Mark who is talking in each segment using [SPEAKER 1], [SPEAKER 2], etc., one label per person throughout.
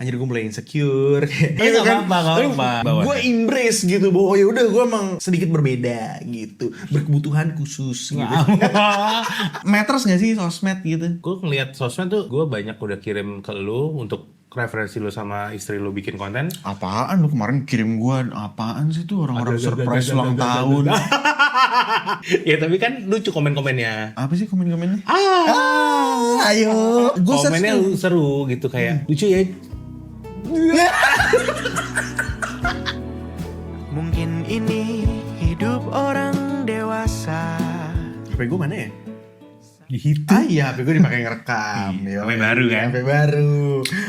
[SPEAKER 1] anjir gue mulai insecure kayak
[SPEAKER 2] Gitu kan. Gak apa-apa.
[SPEAKER 1] Gue embrace gitu bahwa ya udah gue emang sedikit berbeda gitu, berkebutuhan khusus gitu. Matters gak sih sosmed gitu?
[SPEAKER 2] Gue ngeliat sosmed tuh, gue banyak udah kirim ke lu untuk referensi lu sama istri lu bikin konten.
[SPEAKER 1] Apaan lu kemarin kirim gue apaan sih tuh, orang-orang surprise ulang tahun.
[SPEAKER 2] Ya tapi kan lucu komen-komennya.
[SPEAKER 1] Apa sih komen-komennya?
[SPEAKER 2] Ayo.
[SPEAKER 1] Gua
[SPEAKER 2] Komennya seru gitu, kayak lucu ya.
[SPEAKER 3] Mungkin ini hidup orang dewasa.
[SPEAKER 1] HP gue mana ya?
[SPEAKER 2] Gitu.
[SPEAKER 1] Iya, HP gue dipakai ngerekam.
[SPEAKER 2] Iya, HP baru kan?
[SPEAKER 1] HP baru.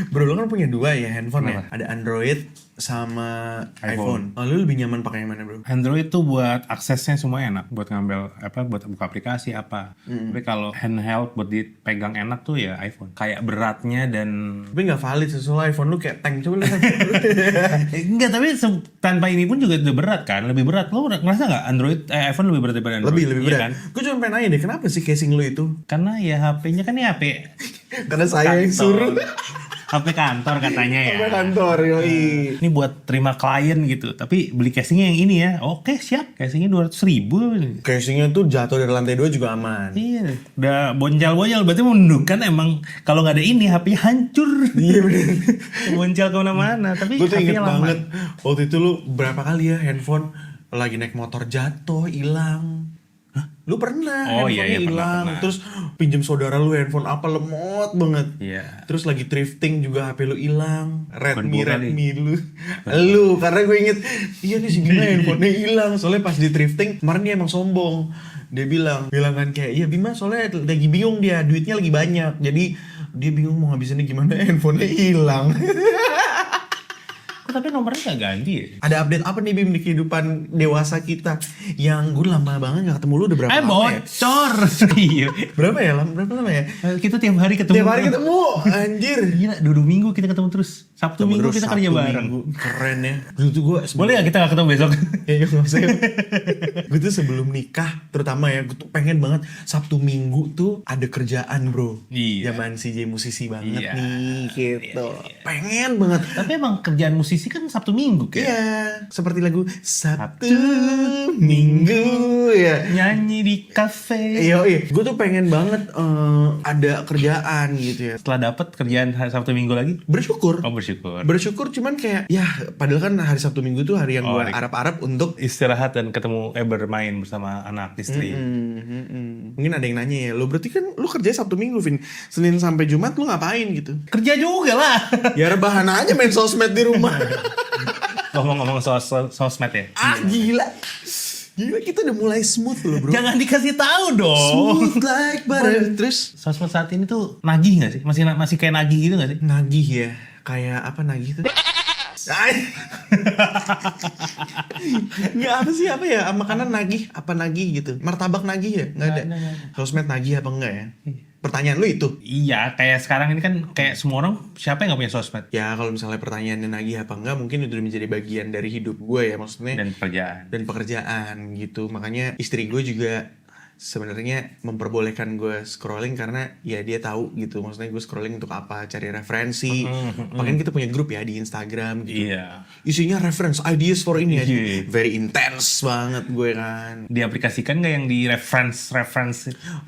[SPEAKER 1] Bro, lu kan punya dua ya handphone.
[SPEAKER 2] Kenapa?
[SPEAKER 1] Ya? Ada Android sama iPhone.
[SPEAKER 2] iPhone.
[SPEAKER 1] Oh, lu lebih nyaman pakai yang mana, bro?
[SPEAKER 2] Android tuh buat aksesnya semua enak, buat ngambil buat buka aplikasi apa. Tapi kalau handheld buat dipegang enak tuh ya iPhone. Kayak beratnya dan
[SPEAKER 1] Tapi nggak valid, soalnya iPhone lu kayak tank. Coba lihat.
[SPEAKER 2] enggak, tapi tanpa ini pun juga udah berat kan, lebih berat. Lo ngerasa nggak iPhone lebih berat daripada Android?
[SPEAKER 1] lebih
[SPEAKER 2] Iya
[SPEAKER 1] berat.
[SPEAKER 2] kan?
[SPEAKER 1] Gue cuma pengen nanya deh, kenapa sih casing lu itu?
[SPEAKER 2] Karena ya HP-nya kan ya HP
[SPEAKER 1] Karena saya yang suruh.
[SPEAKER 2] HP kantor katanya ya.
[SPEAKER 1] Sampai kantor, yoi.
[SPEAKER 2] Ini buat terima klien gitu, tapi beli casingnya yang ini ya. Oke siap, casingnya 200.000.
[SPEAKER 1] Casingnya tuh jatuh dari lantai 2 juga aman.
[SPEAKER 2] Iya, udah boncal-boncal, berarti menunjukkan emang kalau nggak ada ini HP hancur.
[SPEAKER 1] Iya bener.
[SPEAKER 2] Boncal kemana-mana, tapi
[SPEAKER 1] Gue tuh inget
[SPEAKER 2] HP-nya lama.
[SPEAKER 1] banget waktu itu lu berapa kali ya handphone lagi naik motor jatuh hilang. Hah? Lu pernah
[SPEAKER 2] Oh, iya,
[SPEAKER 1] handphonenya
[SPEAKER 2] iya,
[SPEAKER 1] hilang,
[SPEAKER 2] pernah.
[SPEAKER 1] terus pinjem saudara lu handphone apa lemot banget.
[SPEAKER 2] Iya.
[SPEAKER 1] Terus lagi thrifting juga HP lu hilang. Redmi
[SPEAKER 2] gua kali.
[SPEAKER 1] lu. Lu karena gue inget, iya nih si Bima handphonenya hilang. Soalnya pas di thrifting kemarin dia emang sombong. Dia bilang kan kayak, iya Bima soalnya lagi bingung dia, duitnya lagi banyak. Jadi dia bingung mau ngabisinnya gimana, handphonenya hilang.
[SPEAKER 2] Tapi nomornya nggak ganti ya?
[SPEAKER 1] Ada update apa nih Bim di kehidupan dewasa kita? Yang gue lama banget gak ketemu lu udah berapa lama ya?
[SPEAKER 2] Bocor. Iya.
[SPEAKER 1] Berapa ya? Berapa lama ya?
[SPEAKER 2] Kita tiap hari ketemu.
[SPEAKER 1] Tiap hari ketemu, anjir.
[SPEAKER 2] Gila, 2 minggu kita ketemu terus. Sabtu Minggu
[SPEAKER 1] Terus
[SPEAKER 2] kita
[SPEAKER 1] Sabtu
[SPEAKER 2] kerja bareng.
[SPEAKER 1] Minggu. Keren ya. Dulu tuh gue
[SPEAKER 2] Boleh ya kita nggak ketemu besok?
[SPEAKER 1] Ya gak usah. Gue tuh sebelum nikah, terutama ya, gue tuh pengen banget Sabtu Minggu tuh ada kerjaan, bro.
[SPEAKER 2] Iya.
[SPEAKER 1] Zaman CJ musisi banget
[SPEAKER 2] Iya.
[SPEAKER 1] nih, gitu.
[SPEAKER 2] Iya.
[SPEAKER 1] Pengen banget.
[SPEAKER 2] Tapi emang kerjaan musisi kan Sabtu Minggu kan?
[SPEAKER 1] Iya, seperti lagu Sabtu Minggu ya.
[SPEAKER 2] Nyanyi di kafe.
[SPEAKER 1] Iya, gue tuh pengen banget ada kerjaan gitu ya.
[SPEAKER 2] Setelah dapat kerjaan hari Sabtu Minggu lagi?
[SPEAKER 1] Bersyukur.
[SPEAKER 2] Oh, bersyukur.
[SPEAKER 1] Bersyukur cuman kayak ya padahal kan hari Sabtu Minggu tuh hari yang
[SPEAKER 2] Oh,
[SPEAKER 1] gue harap-harap untuk
[SPEAKER 2] Istirahat dan ketemu bermain bersama anak istri.
[SPEAKER 1] mungkin ada yang nanya ya, lo berarti kan lu kerja Sabtu Minggu, Vin. Senin sampai Jumat lu ngapain gitu?
[SPEAKER 2] Kerja juga lah.
[SPEAKER 1] Ya rebahan aja main sosmed di rumah.
[SPEAKER 2] Ngomong-ngomong soal sosmed ya.
[SPEAKER 1] Gila. Gila, kita udah mulai smooth loh, bro.
[SPEAKER 2] Jangan dikasih tahu dong.
[SPEAKER 1] Smooth like butter. Terus
[SPEAKER 2] Sosmed saat ini tuh nagih gak sih? Masih kayak nagih gitu gak sih?
[SPEAKER 1] nagih ya. Kayak apa nagih tuh? Nggak apa sih, apa ya, makanan nagih, apa nagih gitu, martabak nagih ya, nggak ada.
[SPEAKER 2] Nggak ada.
[SPEAKER 1] Sosmed nagih apa enggak ya? Pertanyaan lu itu.
[SPEAKER 2] Iya, kayak sekarang ini kan kayak semua orang, siapa yang gak punya sosmed?
[SPEAKER 1] Ya kalau misalnya pertanyaannya nagih apa enggak, mungkin itu udah menjadi bagian dari hidup gue ya, maksudnya
[SPEAKER 2] Dan pekerjaan.
[SPEAKER 1] dan pekerjaan gitu. Makanya istri gue juga sebenarnya memperbolehkan gue scrolling karena ya dia tahu gitu, maksudnya gue scrolling untuk apa, cari referensi. Makanya kita punya grup ya di Instagram gitu.
[SPEAKER 2] Iya.
[SPEAKER 1] Isinya reference ideas for ini ya.
[SPEAKER 2] Iya.
[SPEAKER 1] Very intense banget gue kan.
[SPEAKER 2] Diaplikasikan gak yang di reference?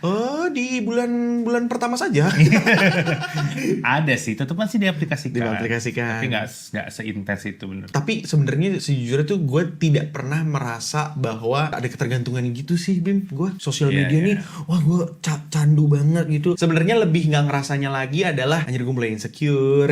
[SPEAKER 1] Oh, di bulan pertama saja.
[SPEAKER 2] Ada sih, tetep pasti diaplikasikan.
[SPEAKER 1] Diaplikasikan.
[SPEAKER 2] Tapi gak seintens itu bener.
[SPEAKER 1] Tapi sebenarnya sejujurnya tuh gue tidak pernah merasa bahwa ada ketergantungan gitu sih, Bim. Gue sosial
[SPEAKER 2] Iya,
[SPEAKER 1] media
[SPEAKER 2] iya.
[SPEAKER 1] nih, wah gue candu banget gitu. Sebenarnya lebih nggak ngerasanya lagi adalah anjir gue mulai insecure.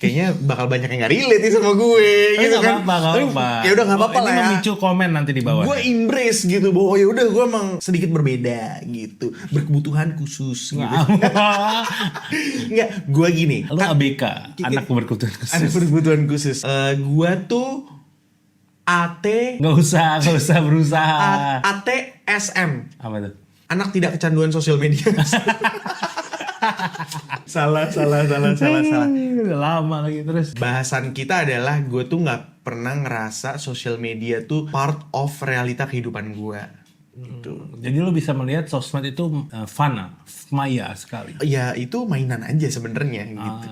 [SPEAKER 1] Kayaknya bakal banyak yang nggak relate nih sama gue.
[SPEAKER 2] Tapi
[SPEAKER 1] gitu
[SPEAKER 2] gak
[SPEAKER 1] kan.
[SPEAKER 2] apa-apa.
[SPEAKER 1] Ya udah nggak apa-apa
[SPEAKER 2] Ini
[SPEAKER 1] lah ya.
[SPEAKER 2] memicu komen nanti di bawah.
[SPEAKER 1] Gue embrace gitu bahwa ya udah gue emang sedikit berbeda gitu, berkebutuhan khusus gitu. Nggak, gue gini.
[SPEAKER 2] Lu
[SPEAKER 1] kan-
[SPEAKER 2] ABK, anak berkebutuhan
[SPEAKER 1] ada
[SPEAKER 2] khusus.
[SPEAKER 1] berkebutuhan khusus. Gue tuh AT
[SPEAKER 2] Gak usah berusaha.
[SPEAKER 1] ATSM,
[SPEAKER 2] Apa tuh?
[SPEAKER 1] anak tidak kecanduan sosial media. salah.
[SPEAKER 2] Udah lama lagi terus.
[SPEAKER 1] Bahasan kita adalah gue tuh nggak pernah ngerasa sosial media tuh part of realita kehidupan gue. Gitu.
[SPEAKER 2] Jadi lu bisa melihat sosmed itu fana, maya sekali.
[SPEAKER 1] Ya itu mainan aja sebenarnya gitu.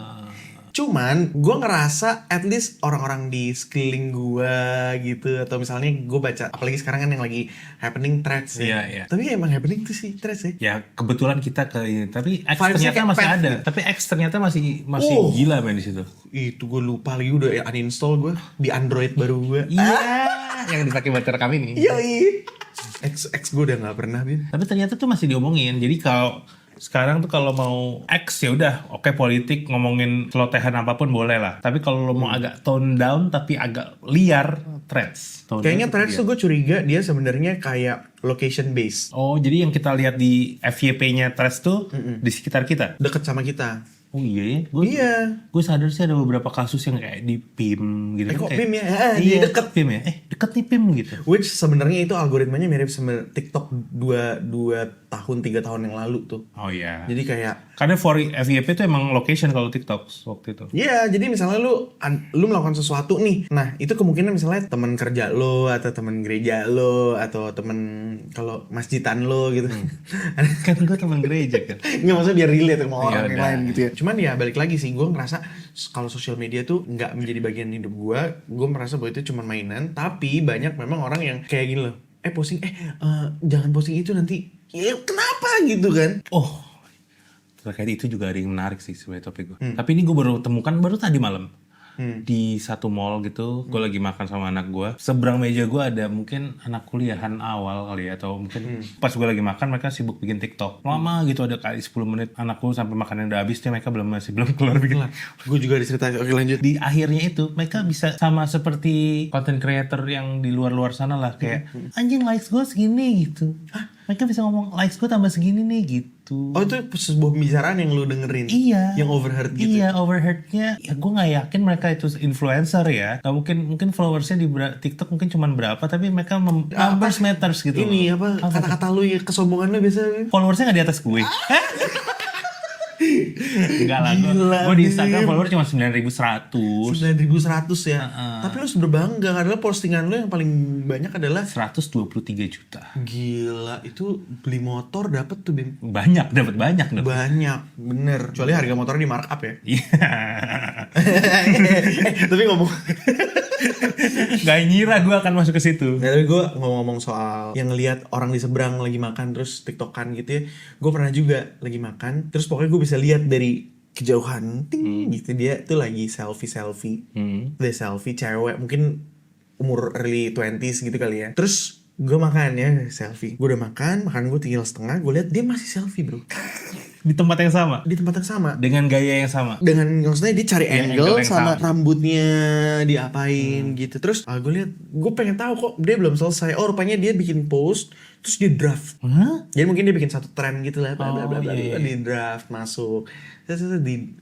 [SPEAKER 1] Cuman gue ngerasa at least orang-orang di sekeliling gue gitu, atau misalnya gue baca, apalagi sekarang kan yang lagi happening threads ya.
[SPEAKER 2] Iya.
[SPEAKER 1] Tapi emang happening tuh sih threads ya.
[SPEAKER 2] Ya kebetulan kita ke ini, tapi X
[SPEAKER 1] Vibes-nya
[SPEAKER 2] ternyata
[SPEAKER 1] kayak
[SPEAKER 2] masih
[SPEAKER 1] pet
[SPEAKER 2] ada.
[SPEAKER 1] gitu.
[SPEAKER 2] Tapi X ternyata masih
[SPEAKER 1] Oh.
[SPEAKER 2] gila main di situ.
[SPEAKER 1] Itu gue lupa lagi, udah uninstall gue di Android baru gue.
[SPEAKER 2] Iya, yang dipakai buat rekam ini.
[SPEAKER 1] Yoi. X gue udah nggak pernah Bin.
[SPEAKER 2] Tapi ternyata tuh masih diomongin. Jadi kalau sekarang tuh kalau mau X ya udah oke, politik ngomongin celotehan apapun boleh lah. Tapi kalau lo mau agak tone down tapi agak liar, threads.
[SPEAKER 1] Kayaknya threads tuh gue curiga dia sebenarnya kayak location based,
[SPEAKER 2] Oh, jadi yang kita lihat di FYP-nya threads tuh di sekitar kita.
[SPEAKER 1] deket sama kita.
[SPEAKER 2] Oh iya,
[SPEAKER 1] Iya.
[SPEAKER 2] gue sadar sih ada beberapa kasus yang kayak di PIM gitu.
[SPEAKER 1] Kok
[SPEAKER 2] Kayak-
[SPEAKER 1] PIM ya?
[SPEAKER 2] Iya,
[SPEAKER 1] Dia deket.
[SPEAKER 2] PIM ya. Deket nih PIM gitu.
[SPEAKER 1] Which sebenarnya itu algoritmanya mirip sama TikTok 2 tahun 3 tahun yang lalu tuh.
[SPEAKER 2] Oh iya.
[SPEAKER 1] Jadi kayak
[SPEAKER 2] Karena for FYP itu emang location kalau TikTok waktu itu.
[SPEAKER 1] iya, jadi misalnya lu melakukan sesuatu nih. Nah, itu kemungkinan misalnya teman kerja lo atau teman gereja lo atau teman kalau masjidan lo gitu.
[SPEAKER 2] Kan gue teman gereja kan.
[SPEAKER 1] Nggak, maksudnya biar relate sama orang
[SPEAKER 2] Iya,
[SPEAKER 1] yang
[SPEAKER 2] udah.
[SPEAKER 1] lain gitu ya. Cuman ya balik lagi sih, gue ngerasa kalau sosial media tuh nggak menjadi bagian hidup gue merasa bahwa itu cuma mainan. Tapi banyak memang orang yang kayak gini loh, posting, jangan posting itu nanti. Ya kenapa gitu kan?
[SPEAKER 2] Oh, terkait itu juga ada yang menarik sih sebenarnya topik gue. Tapi ini gue baru temukan baru tadi malam. Di satu mall gitu, gue lagi makan sama anak gue. Seberang meja gue ada mungkin anak kuliahan awal kali ya, atau mungkin pas gue lagi makan mereka sibuk bikin TikTok. Lama gitu, ada kali 10 menit anakku sampai makannya udah habis, mereka masih belum keluar bikin.
[SPEAKER 1] Gue juga diceritain. Oke lanjut.
[SPEAKER 2] Di akhirnya itu mereka bisa sama seperti content creator yang di luar-luar sana lah, kayak anjing likes gue segini gitu. Mereka bisa ngomong likes gue tambah segini nih gitu.
[SPEAKER 1] Oh, itu sebuah pembicaraan yang lu dengerin?
[SPEAKER 2] Iya.
[SPEAKER 1] Yang overheard gitu?
[SPEAKER 2] Iya, overheardnya. Ya gue nggak yakin mereka itu influencer ya. Gak mungkin followersnya di TikTok mungkin cuma berapa, tapi mereka numbers matters gitu.
[SPEAKER 1] Ini apa kata-kata lu ya, kesombongan lu biasa.
[SPEAKER 2] Followersnya nggak di atas gue. Enggak lah,
[SPEAKER 1] Gila,
[SPEAKER 2] gue di Instagram
[SPEAKER 1] Bim.
[SPEAKER 2] follower cuma 9.100.
[SPEAKER 1] 9.100 ya. Tapi lu harus berbangga karena postingan lu yang paling banyak adalah
[SPEAKER 2] 123 juta.
[SPEAKER 1] gila, itu beli motor dapat tuh Bim.
[SPEAKER 2] Dapat banyak dong.
[SPEAKER 1] Banyak, bener. Kecuali harga motornya di markup ya.
[SPEAKER 2] Iya.
[SPEAKER 1] Tapi ngomong
[SPEAKER 2] Gak ngira gue akan masuk ke situ.
[SPEAKER 1] Nah, tapi gue ngomong soal yang ngelihat orang di seberang lagi makan terus tiktokan gitu ya. Gue pernah juga lagi makan, terus pokoknya gue bisa lihat dari kejauhan, ting, gitu dia tuh lagi selfie. Dia selfie cewek, mungkin umur early 20s gitu kali ya. Terus gue makan ya, selfie. Gue udah makan gue tinggal setengah, gue lihat dia masih selfie bro.
[SPEAKER 2] Di tempat yang sama.
[SPEAKER 1] Di tempat yang sama.
[SPEAKER 2] Dengan gaya yang sama.
[SPEAKER 1] Dengan maksudnya dia cari
[SPEAKER 2] Ya,
[SPEAKER 1] angle
[SPEAKER 2] angle yang
[SPEAKER 1] sama
[SPEAKER 2] sama.
[SPEAKER 1] rambutnya diapain gitu. Terus gue lihat, gue pengen tahu kok dia belum selesai. Oh rupanya dia bikin post terus dia draft.
[SPEAKER 2] Hah?
[SPEAKER 1] Jadi mungkin dia bikin satu tren gitu lah, bla bla bla bla,
[SPEAKER 2] iya.
[SPEAKER 1] di draft masuk. Terus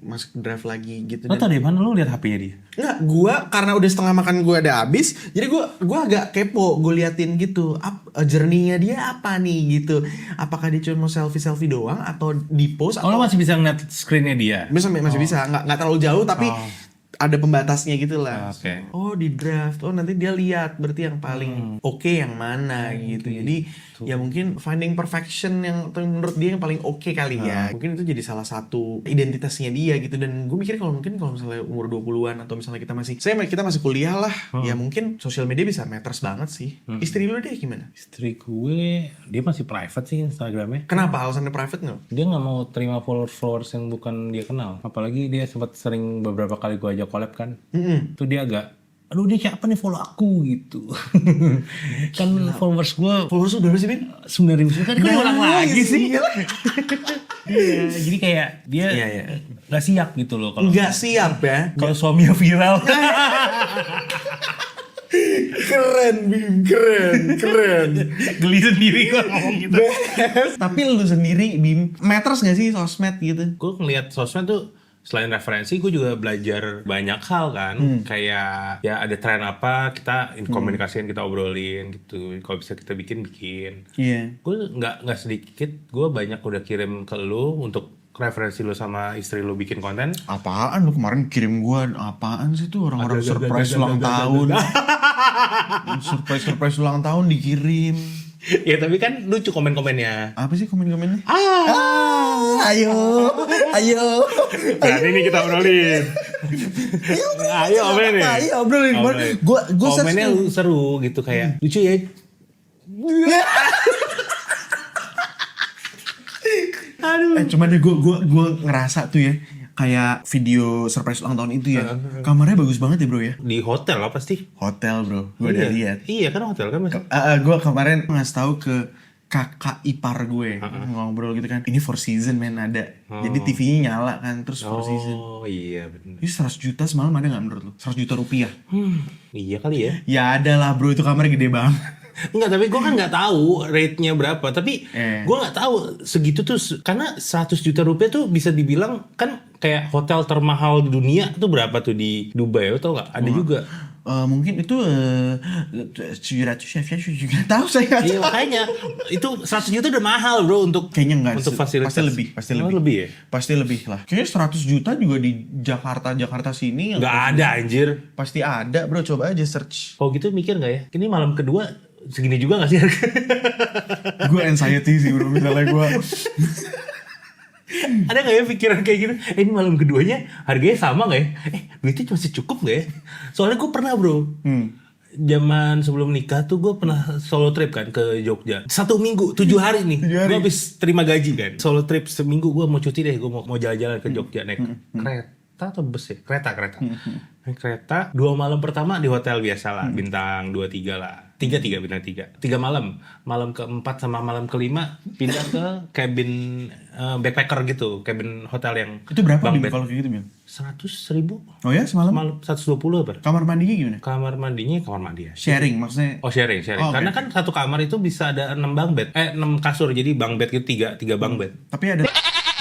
[SPEAKER 1] masuk draft lagi gitu.
[SPEAKER 2] Lo tau dari mana lo lihat HP-nya dia?
[SPEAKER 1] Enggak, gua karena udah setengah makan gua ada habis, jadi gua agak kepo, gua liatin gitu, journey-nya dia apa nih gitu. Apakah dia cuma mau selfie doang atau di post
[SPEAKER 2] Oh,
[SPEAKER 1] atau
[SPEAKER 2] lo masih bisa ngeliat screen-nya dia?
[SPEAKER 1] masih bisa, nggak terlalu jauh tapi ada pembatasnya gitu lah.
[SPEAKER 2] Oke.
[SPEAKER 1] Oh di draft, oh nanti dia lihat berarti yang paling oke yang mana gitu. Jadi ya mungkin finding perfection yang menurut dia yang paling oke kali ya. Mungkin itu jadi salah satu identitasnya dia gitu. Dan gue mikir kalau misalnya umur 20-an atau misalnya kita masih kuliah lah, ya mungkin sosial media bisa matters banget sih. Istri lu deh gimana?
[SPEAKER 2] Istri gue, dia masih private sih Instagramnya.
[SPEAKER 1] Kenapa alasannya private nggak?
[SPEAKER 2] Dia nggak mau terima followers yang bukan dia kenal. Apalagi dia sempat sering beberapa kali gue ajak collab kan. Tuh dia agak, aduh dia siapa nih follow aku gitu. Kan followers gue
[SPEAKER 1] Followers lu berapa sih, Bin?
[SPEAKER 2] 9.000 kan ulang lagi sih.
[SPEAKER 1] Gila.
[SPEAKER 2] Iya, jadi kayak dia
[SPEAKER 1] Iya, iya.
[SPEAKER 2] nggak siap gitu loh kalau
[SPEAKER 1] Nggak siap ya.
[SPEAKER 2] kalau suaminya viral.
[SPEAKER 1] Keren, Bim, keren.
[SPEAKER 2] Geli sendiri kok ngomong gitu.
[SPEAKER 1] Tapi lu sendiri, Bim, matters gak sih sosmed gitu?
[SPEAKER 2] Gue ngeliat sosmed tuh selain referensi, gue juga belajar banyak hal kan. Kayak ya ada tren apa, kita komunikasiin, kita obrolin gitu. Kalau bisa kita bikin.
[SPEAKER 1] Iya.
[SPEAKER 2] Gue nggak sedikit, gue banyak udah kirim ke lu untuk referensi lu sama istri lu bikin konten.
[SPEAKER 1] Apaan lu kemarin kirim gua, apaan sih tuh orang-orang surprise ulang tahun. Surprise ulang tahun dikirim.
[SPEAKER 2] Ya tapi kan lucu komen-komennya.
[SPEAKER 1] Apa sih komen-komennya? Ayo.
[SPEAKER 2] Berarti ini kita obrolin. Ayo obrolin nih.
[SPEAKER 1] Ayo obrolin. Gue
[SPEAKER 2] komennya seru gitu kayak lucu ya. Aduh.
[SPEAKER 1] Cuman deh gue ngerasa tuh ya, kayak video surprise ulang tahun itu ya, kamarnya bagus banget ya bro ya.
[SPEAKER 2] Di hotel lah pasti.
[SPEAKER 1] Hotel bro, gue udah lihat.
[SPEAKER 2] Iya kan hotel kan masih.
[SPEAKER 1] Gue kemarin ngasih tahu ke kakak ipar gue, ngobrol gitu kan, ini Four Seasons men ada. Jadi TV-nya nyala kan, terus Four Seasons.
[SPEAKER 2] Oh iya benar.
[SPEAKER 1] Ini 100 juta semalam ada gak menurut lo? 100 juta rupiah?
[SPEAKER 2] Iya kali ya.
[SPEAKER 1] Ya ada lah bro, itu kamarnya gede banget.
[SPEAKER 2] Enggak, tapi gue kan nggak tahu rate-nya berapa. Tapi gue nggak tahu segitu tuh, karena 100 juta rupiah tuh bisa dibilang kan kayak hotel termahal di dunia tuh berapa tuh di Dubai, lo tau nggak? Ada juga.
[SPEAKER 1] Mungkin itu 700 ya juga tahu saya.
[SPEAKER 2] Iya makanya itu 100 juta udah mahal bro untuk
[SPEAKER 1] kayaknya enggak
[SPEAKER 2] untuk fasilitas.
[SPEAKER 1] pasti lebih
[SPEAKER 2] lebih ya.
[SPEAKER 1] Pasti lebih lah. Kayaknya 100 juta juga di Jakarta sini
[SPEAKER 2] Nggak ada anjir.
[SPEAKER 1] pasti ada bro, coba aja search.
[SPEAKER 2] Kalau gitu mikir nggak ya? Ini malam kedua segini juga nggak sih harga?
[SPEAKER 1] Gue anxiety sih bro, misalnya gue.
[SPEAKER 2] Ada nggak ya pikiran kayak gitu? Ini malam keduanya harganya sama nggak ya? Duitnya masih cukup nggak ya? Soalnya gue pernah bro, zaman sebelum nikah tuh gue pernah solo trip kan ke Jogja. 1 minggu, 7 hari nih. Gue habis terima gaji kan. Solo trip seminggu, gue mau cuti deh, gue mau jalan-jalan ke Jogja naik kereta atau bus ya? Kereta. Naik kereta, 2 malam pertama di hotel biasa lah, bintang 2-3 lah. 3 bintang 3 malam. Malam keempat sama malam kelima pindah ke cabin backpacker gitu, cabin hotel yang
[SPEAKER 1] Itu berapa
[SPEAKER 2] bunk
[SPEAKER 1] Bim,
[SPEAKER 2] bed.
[SPEAKER 1] kalau kayak gitu Bim?
[SPEAKER 2] 100.000
[SPEAKER 1] Oh ya semalam?
[SPEAKER 2] malam, 120 apa?
[SPEAKER 1] Kamar mandinya gimana?
[SPEAKER 2] Kamar mandinya kamar mandi ya.
[SPEAKER 1] Sharing maksudnya?
[SPEAKER 2] Oh sharing.
[SPEAKER 1] Oh, oke.
[SPEAKER 2] Karena kan satu kamar itu bisa ada 6 bunk bed, 6 kasur, jadi bunk bed itu 3 bunk bed.
[SPEAKER 1] Tapi ada.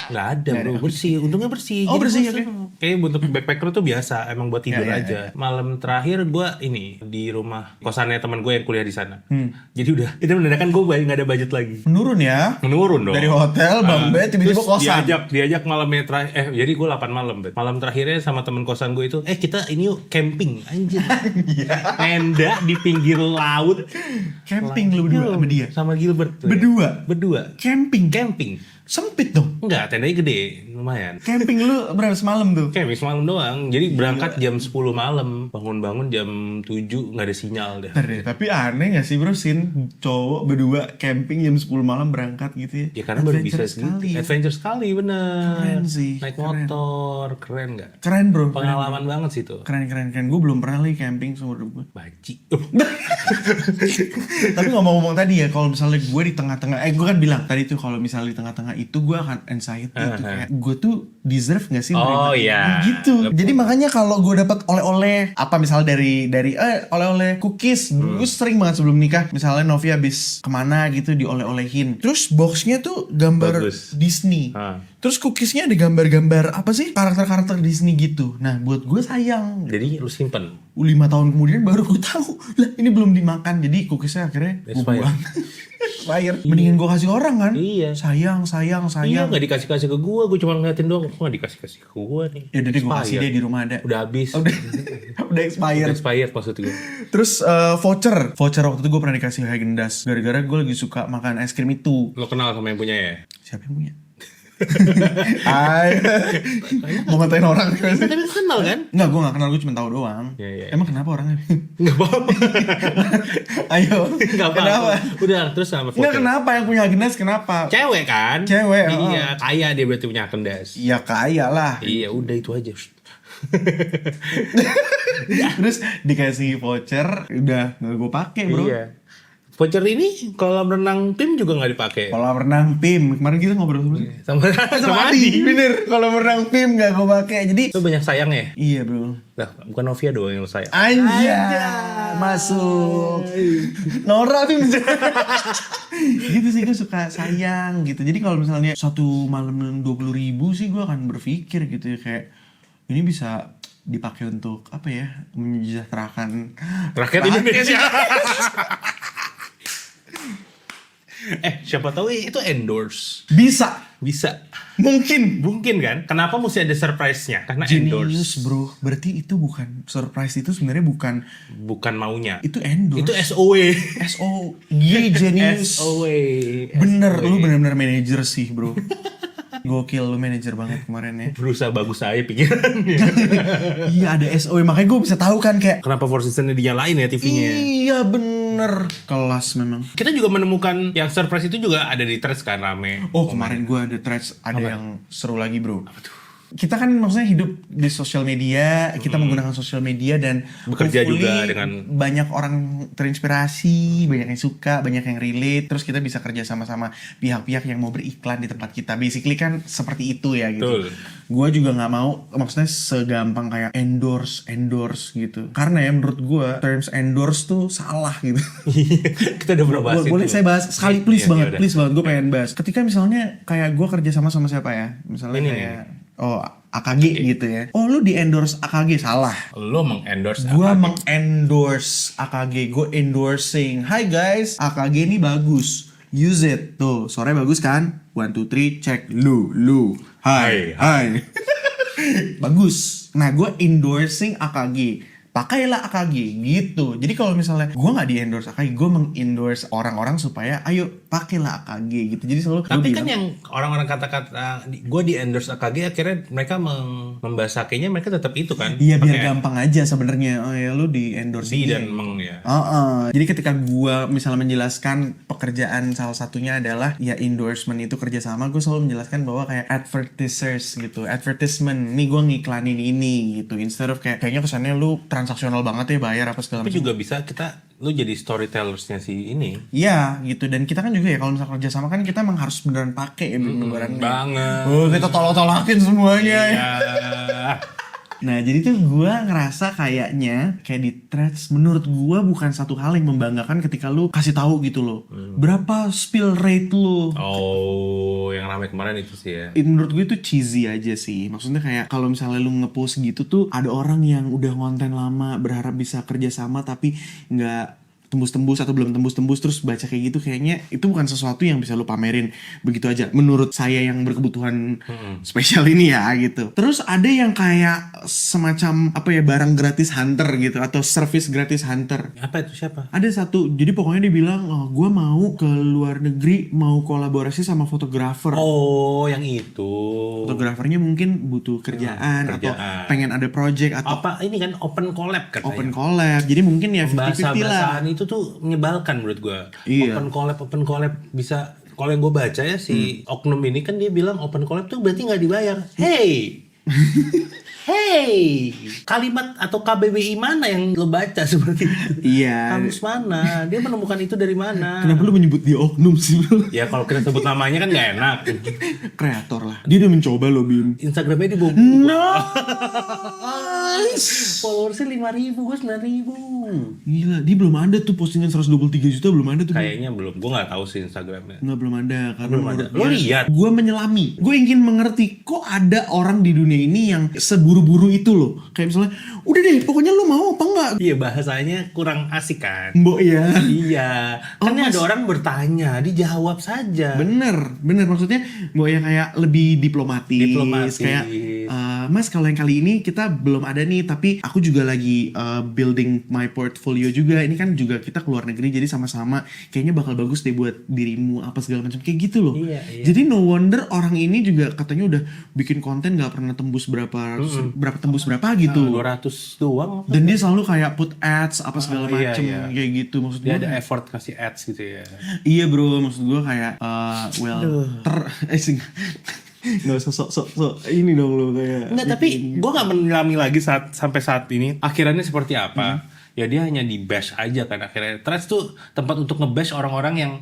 [SPEAKER 2] Nggak ada bro, bersih. Untungnya bersih.
[SPEAKER 1] Oh,
[SPEAKER 2] Jadi
[SPEAKER 1] bersih,
[SPEAKER 2] gua
[SPEAKER 1] oke.
[SPEAKER 2] Kayak untuk backpacker tuh biasa, emang buat tidur
[SPEAKER 1] Ya,
[SPEAKER 2] aja. Malam terakhir gue ini di rumah kosannya teman gue yang kuliah di sana. Jadi udah, itu menandakan gue nggak ada budget lagi.
[SPEAKER 1] Menurun ya?
[SPEAKER 2] Menurun dong.
[SPEAKER 1] Dari hotel, bang bed, tiba-tiba
[SPEAKER 2] Terus
[SPEAKER 1] kosan.
[SPEAKER 2] diajak malamnya terakhir. Jadi gue 8 malam. Bet. Malam terakhirnya sama teman kosan gue itu, kita ini yuk camping, anjir. Tenda di pinggir laut.
[SPEAKER 1] Camping lu berdua sama dia?
[SPEAKER 2] Sama Gilbert. Tuh, Berdua.
[SPEAKER 1] Camping?
[SPEAKER 2] Sempit
[SPEAKER 1] dong?
[SPEAKER 2] Enggak, tendanya gede, lumayan.
[SPEAKER 1] Camping lu berapa semalam tuh?
[SPEAKER 2] Camping semalam doang. Jadi berangkat jam 10 malam, bangun-bangun jam 7 nggak ada sinyal deh.
[SPEAKER 1] Bentar deh, tapi aneh gak sih bro, Sin cowok berdua camping jam 10 malam berangkat gitu ya?
[SPEAKER 2] Ya karena baru bisa
[SPEAKER 1] sekali.
[SPEAKER 2] Adventure sekali bener.
[SPEAKER 1] Keren sih,
[SPEAKER 2] Naik
[SPEAKER 1] keren.
[SPEAKER 2] motor, keren nggak?
[SPEAKER 1] Keren bro.
[SPEAKER 2] Pengalaman banget sih tuh.
[SPEAKER 1] Keren. Gue belum pernah lagi camping seumur hidup gue.
[SPEAKER 2] Baji.
[SPEAKER 1] Tapi ngomong-ngomong tadi ya, kalau misalnya gue di tengah-tengah, gue kan bilang tadi tuh kalau misalnya di tengah-tengah itu gue akan anxiety tuh kayak gue tuh deserve gak sih
[SPEAKER 2] Oh, iya.
[SPEAKER 1] gitu. Jadi makanya kalau gue dapat oleh-oleh apa misalnya dari oleh-oleh cookies, gue sering banget sebelum nikah misalnya Novi habis kemana gitu dioleh-olehin. Terus boxnya tuh gambar
[SPEAKER 2] Bagus.
[SPEAKER 1] Disney. Terus cookiesnya ada gambar-gambar apa sih karakter-karakter Disney gitu. Nah buat gue sayang.
[SPEAKER 2] Jadi lu simpen.
[SPEAKER 1] 5 tahun kemudian baru gue tahu lah ini belum dimakan, jadi cookiesnya akhirnya gue
[SPEAKER 2] Expired.
[SPEAKER 1] buang. Expired. Mendingan gue kasih orang kan.
[SPEAKER 2] Iya.
[SPEAKER 1] Sayang.
[SPEAKER 2] Iya nggak dikasih ke gue cuma ngeliatin doang. Kok nggak dikasih ke gue nih?
[SPEAKER 1] Ya udah deh gue kasih
[SPEAKER 2] Expired.
[SPEAKER 1] deh di rumah ada.
[SPEAKER 2] Udah habis.
[SPEAKER 1] Udah
[SPEAKER 2] Udah
[SPEAKER 1] expired.
[SPEAKER 2] expired maksud gue.
[SPEAKER 1] Terus voucher waktu itu gue pernah dikasih Häagen-Dazs gara-gara gue lagi suka makan es krim itu.
[SPEAKER 2] Lo kenal sama yang punya ya?
[SPEAKER 1] Siapa yang punya? Hai. Mau ngatain orang
[SPEAKER 2] Tapi lu kenal kan?
[SPEAKER 1] Enggak, gue gak kenal, gue cuma tahu doang.
[SPEAKER 2] Iya.
[SPEAKER 1] Emang kenapa orangnya?
[SPEAKER 2] Nggak apa-apa.
[SPEAKER 1] Ayo.
[SPEAKER 2] Nggak apa-apa.
[SPEAKER 1] Kenapa?
[SPEAKER 2] Udah terus sama foto.
[SPEAKER 1] Enggak, kenapa yang punya Häagen-Dazs kenapa?
[SPEAKER 2] Cewek kan?
[SPEAKER 1] Cewek,
[SPEAKER 2] Iya, kaya dia berarti punya Häagen-Dazs.
[SPEAKER 1] Iya kaya lah.
[SPEAKER 2] Iya, udah itu aja.
[SPEAKER 1] Terus dikasih voucher, udah gak gue pakai bro.
[SPEAKER 2] Iya. Voucher ini kolam renang tim juga nggak dipakai.
[SPEAKER 1] Kolam renang PIM, kemarin kita ngobrol
[SPEAKER 2] Sama
[SPEAKER 1] Adi. Bener, kolam renang PIM gak gue pakai. Jadi
[SPEAKER 2] Lu banyak sayang ya?
[SPEAKER 1] iya bro.
[SPEAKER 2] Lah, bukan Novia doang yang lu sayang.
[SPEAKER 1] Anja masuk Nora PIM. Gitu sih, gue suka sayang gitu. Jadi kalau misalnya satu malam 20.000 sih gue akan berpikir gitu ya, kayak ini bisa dipakai untuk apa ya, menyejahterakan
[SPEAKER 2] Rakyat Indonesia. Siapa tahu itu endorse.
[SPEAKER 1] Bisa
[SPEAKER 2] Mungkin kan? Kenapa mesti ada surprise-nya? Karena endorse.
[SPEAKER 1] genius bro. Berarti itu bukan surprise, itu sebenarnya
[SPEAKER 2] Bukan maunya.
[SPEAKER 1] itu endorse.
[SPEAKER 2] Itu SOW.
[SPEAKER 1] SOG genius.
[SPEAKER 2] SOW.
[SPEAKER 1] Bener, lu bener-bener manajer sih bro. Gokil, lu manajer banget kemarin ya.
[SPEAKER 2] Berusaha bagus aja pikirannya.
[SPEAKER 1] Iya ada SOE, makanya gue bisa tahu kan kayak
[SPEAKER 2] Kenapa Four Seasons dinyalain ya TV-nya?
[SPEAKER 1] iya bener, kelas memang.
[SPEAKER 2] Kita juga menemukan yang surprise itu juga ada di Threads kan rame.
[SPEAKER 1] Oh kemarin gue ada threads, ada yang seru lagi bro. Kita kan maksudnya hidup di sosial media, kita menggunakan sosial media dan
[SPEAKER 2] Bekerja
[SPEAKER 1] hopefully
[SPEAKER 2] juga dengan-
[SPEAKER 1] banyak orang terinspirasi, banyak yang suka, banyak yang relate, terus kita bisa kerja sama-sama pihak-pihak yang mau beriklan di tempat kita. Basically kan seperti itu ya gitu.
[SPEAKER 2] Betul.
[SPEAKER 1] Gue juga nggak mau maksudnya segampang kayak endorse gitu. Karena ya menurut gue terms endorse tuh salah gitu.
[SPEAKER 2] Kita udah pernah bahas itu.
[SPEAKER 1] Boleh saya bahas sekali please
[SPEAKER 2] Iya,
[SPEAKER 1] banget,
[SPEAKER 2] iya,
[SPEAKER 1] please banget gue pengen bahas. Ketika misalnya kayak gue kerja sama siapa ya, misalnya
[SPEAKER 2] Ini
[SPEAKER 1] kayak AKG gitu ya. Oh lu di endorse AKG, salah.
[SPEAKER 2] Lo mengendorse
[SPEAKER 1] Gue
[SPEAKER 2] apa?
[SPEAKER 1] mengendorse AKG, gue endorsing. Hi guys, AKG ini bagus. Use it. Tuh, suaranya bagus kan? 1, 2, 3, cek. Lu. Hai. Bagus. Nah, gue endorsing AKG. Pakailah AKG gitu. Jadi kalau misalnya gue nggak di endorse AKG, gue mengendorse orang-orang supaya ayo pakailah AKG gitu. Jadi selalu
[SPEAKER 2] Tapi
[SPEAKER 1] gua
[SPEAKER 2] kan
[SPEAKER 1] bilang,
[SPEAKER 2] yang orang-orang kata-kata gue di endorse AKG akhirnya mereka membahasakannya mereka tetap itu kan.
[SPEAKER 1] iya biar
[SPEAKER 2] Pakai
[SPEAKER 1] gampang aja sebenarnya. Oh ya lu di endorse
[SPEAKER 2] di
[SPEAKER 1] ini.
[SPEAKER 2] dan meng ya.
[SPEAKER 1] Jadi ketika gua misalnya menjelaskan pekerjaan salah satunya adalah ya endorsement itu kerjasama, gue selalu menjelaskan bahwa kayak advertisers gitu, advertisement. Nih gua ngiklanin ini gitu. Instead of kayaknya kesannya lu transaksional banget ya bayar apa segala
[SPEAKER 2] Tapi
[SPEAKER 1] macam.
[SPEAKER 2] juga bisa lu jadi storytellersnya si ini.
[SPEAKER 1] Iya gitu, dan kita kan juga ya kalau misalnya kerjasama kan kita emang harus beneran pakai ya barangnya.
[SPEAKER 2] Banget.
[SPEAKER 1] Oh kita tolak-tolakin semuanya ya.
[SPEAKER 2] Ya.
[SPEAKER 1] Nah jadi tuh gue ngerasa kayaknya kayak di Threads menurut gue bukan satu hal yang membanggakan ketika lu kasih tahu gitu loh. Berapa spill rate lu.
[SPEAKER 2] Oh, yang ramai kemarin itu sih ya.
[SPEAKER 1] Menurut gue itu cheesy aja sih. Maksudnya kayak kalau misalnya lu ngepost gitu tuh ada orang yang udah konten lama berharap bisa kerja sama tapi nggak tembus-tembus atau belum tembus-tembus terus baca kayak gitu, kayaknya itu bukan sesuatu yang bisa lu pamerin begitu aja menurut saya yang berkebutuhan spesial ini ya gitu. Terus ada yang kayak semacam apa ya, barang gratis hunter gitu atau service gratis hunter.
[SPEAKER 2] Apa itu siapa?
[SPEAKER 1] Ada satu, jadi pokoknya dia bilang, oh, gue mau ke luar negeri, mau kolaborasi sama fotografer.
[SPEAKER 2] Oh, yang itu.
[SPEAKER 1] Fotografernya mungkin butuh kerjaan, atau pengen ada project atau
[SPEAKER 2] Apa ini kan open collab katanya.
[SPEAKER 1] open collab. Jadi mungkin ya 50-50 lah.
[SPEAKER 2] Bahasa-bahasaan itu tuh menyebalkan menurut gue.
[SPEAKER 1] Iya.
[SPEAKER 2] Open collab bisa. Kalau yang gue baca ya si oknum ini kan dia bilang open collab tuh berarti nggak dibayar. Hey, hey, kalimat atau KBBI mana yang lo baca seperti itu?
[SPEAKER 1] Iya.
[SPEAKER 2] Kamus mana? Dia menemukan itu dari mana?
[SPEAKER 1] Kenapa lu menyebut dia oknum sih, bro?
[SPEAKER 2] Ya kalau kita sebut namanya kan nggak enak.
[SPEAKER 1] Kreator lah. Dia udah mencoba loh, Bim.
[SPEAKER 2] Instagramnya dibobol.
[SPEAKER 1] Nice.
[SPEAKER 2] Followersnya 5.000, gue 9.000.
[SPEAKER 1] Gila, dia belum ada tuh postingan 123 juta, belum ada tuh.
[SPEAKER 2] Kayaknya belum. Gue nggak tahu sih Instagramnya.
[SPEAKER 1] Nggak, belum ada. Karena
[SPEAKER 2] Belum ada.
[SPEAKER 1] menurut
[SPEAKER 2] Lo
[SPEAKER 1] dia,
[SPEAKER 2] lihat?
[SPEAKER 1] gue menyelami. Gue ingin mengerti kok ada orang di dunia ini yang seburu-buru itu loh. Kayak misalnya, udah deh, pokoknya lu mau apa enggak?
[SPEAKER 2] Iya, bahasanya kurang asik kan.
[SPEAKER 1] Mbok ya.
[SPEAKER 2] Iya.
[SPEAKER 1] Oh,
[SPEAKER 2] Kan
[SPEAKER 1] Mas.
[SPEAKER 2] ada orang bertanya, dijawab saja.
[SPEAKER 1] Bener maksudnya Mbok ya kayak lebih diplomatis.
[SPEAKER 2] Diplomatis.
[SPEAKER 1] Kayak Mas, kalau yang kali ini kita belum ada nih, tapi aku juga lagi building my portfolio juga. Ini kan juga kita keluar negeri, jadi sama-sama kayaknya bakal bagus deh buat dirimu apa segala macam kayak gitu loh.
[SPEAKER 2] Iya.
[SPEAKER 1] Jadi no wonder orang ini juga katanya udah bikin konten nggak pernah tembus berapa tembus berapa gitu.
[SPEAKER 2] 200 doang.
[SPEAKER 1] Dan dia selalu kayak put ads apa segala
[SPEAKER 2] Iya,
[SPEAKER 1] macem
[SPEAKER 2] iya.
[SPEAKER 1] kayak gitu, maksud
[SPEAKER 2] Dia
[SPEAKER 1] gue.
[SPEAKER 2] ada effort kasih ads gitu ya.
[SPEAKER 1] Iya bro, maksud gue kayak nggak usah sok ini dong lo kayak.
[SPEAKER 2] Enggak, tapi gue gak menyelami lagi sampai saat ini akhirannya seperti apa. Ya dia hanya di bash aja kan akhirnya. Threads tuh tempat untuk nge-bash orang-orang yang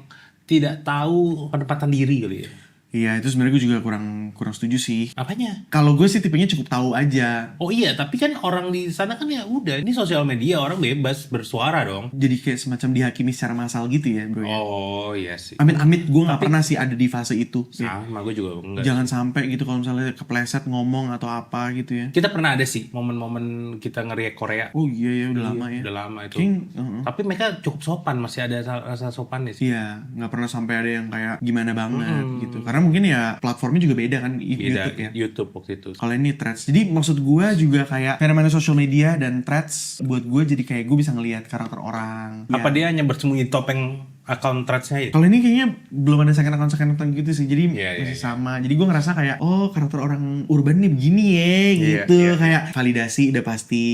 [SPEAKER 2] tidak tahu penempatan diri kali ya.
[SPEAKER 1] Iya, itu sebenarnya gue juga kurang setuju sih.
[SPEAKER 2] Apanya?
[SPEAKER 1] Kalau gue sih tipenya cukup tahu aja.
[SPEAKER 2] Oh iya, tapi kan orang di sana kan ya udah, ini sosial media, orang bebas bersuara dong.
[SPEAKER 1] Jadi kayak semacam dihakimi secara massal gitu ya bro ya.
[SPEAKER 2] Oh iya sih.
[SPEAKER 1] Amit-amit gue nggak pernah sih ada di fase itu.
[SPEAKER 2] Sama gue juga enggak.
[SPEAKER 1] Jangan sampai gitu kalau misalnya kepleset ngomong atau apa gitu ya.
[SPEAKER 2] Kita pernah ada sih momen-momen kita nge-react Korea.
[SPEAKER 1] Oh iya ya, udah lama ya.
[SPEAKER 2] Udah lama itu.
[SPEAKER 1] Kayaknya,
[SPEAKER 2] Tapi mereka cukup sopan, masih ada rasa sopannya sih.
[SPEAKER 1] iya, nggak pernah sampai ada yang kayak gimana banget gitu. Karena mungkin ya platformnya juga beda kan,
[SPEAKER 2] Beda
[SPEAKER 1] YouTube ya.
[SPEAKER 2] YouTube waktu itu.
[SPEAKER 1] Kalau ini Threads. Jadi maksud gue juga kayak fenomena sosial media dan Threads buat gue jadi kayak gue bisa ngelihat karakter orang.
[SPEAKER 2] Apa
[SPEAKER 1] Ya.
[SPEAKER 2] dia hanya bersembunyi topeng account threads-nya ya.
[SPEAKER 1] Kalau ini kayaknya belum ada second account gitu sih, jadi
[SPEAKER 2] Iya,
[SPEAKER 1] masih
[SPEAKER 2] iya.
[SPEAKER 1] sama. Jadi gue ngerasa kayak, oh karakter orang urban nih begini ya, gitu.
[SPEAKER 2] Iya.
[SPEAKER 1] Kayak validasi udah pasti,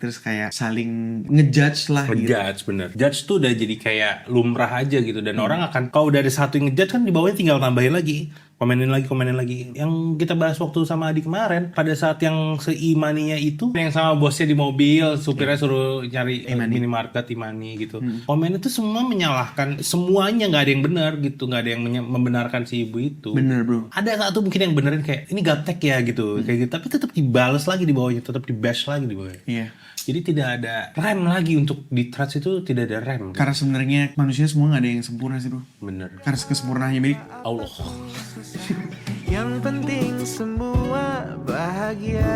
[SPEAKER 1] terus kayak saling ngejudge lah gitu.
[SPEAKER 2] Ngejudge bener. Judge tuh udah jadi kayak lumrah aja gitu. Dan orang akan, kalau udah ada satu yang ngejudge kan di bawahnya tinggal tambahin lagi. Komenin lagi. Yang kita bahas waktu sama Adi kemarin, pada saat yang seimaninya itu, yang sama bosnya di mobil, supirnya suruh nyari minimarket Imani gitu. Komen itu semua menyalahkan, semuanya nggak ada yang benar gitu, nggak ada yang membenarkan si ibu itu.
[SPEAKER 1] Bener bro.
[SPEAKER 2] Ada satu mungkin yang benerin kayak ini gaptek ya gitu, kayak gitu. Tapi tetap dibales lagi di bawahnya, tetap di bash lagi di bawahnya.
[SPEAKER 1] Iya.
[SPEAKER 2] Jadi tidak ada rem lagi untuk di threads itu, tidak ada rem.
[SPEAKER 1] Karena sebenarnya manusia semua nggak ada yang sempurna sih bro.
[SPEAKER 2] Bener.
[SPEAKER 1] Karena kesempurnaannya milik
[SPEAKER 2] Allah.
[SPEAKER 3] Yang penting semua bahagia.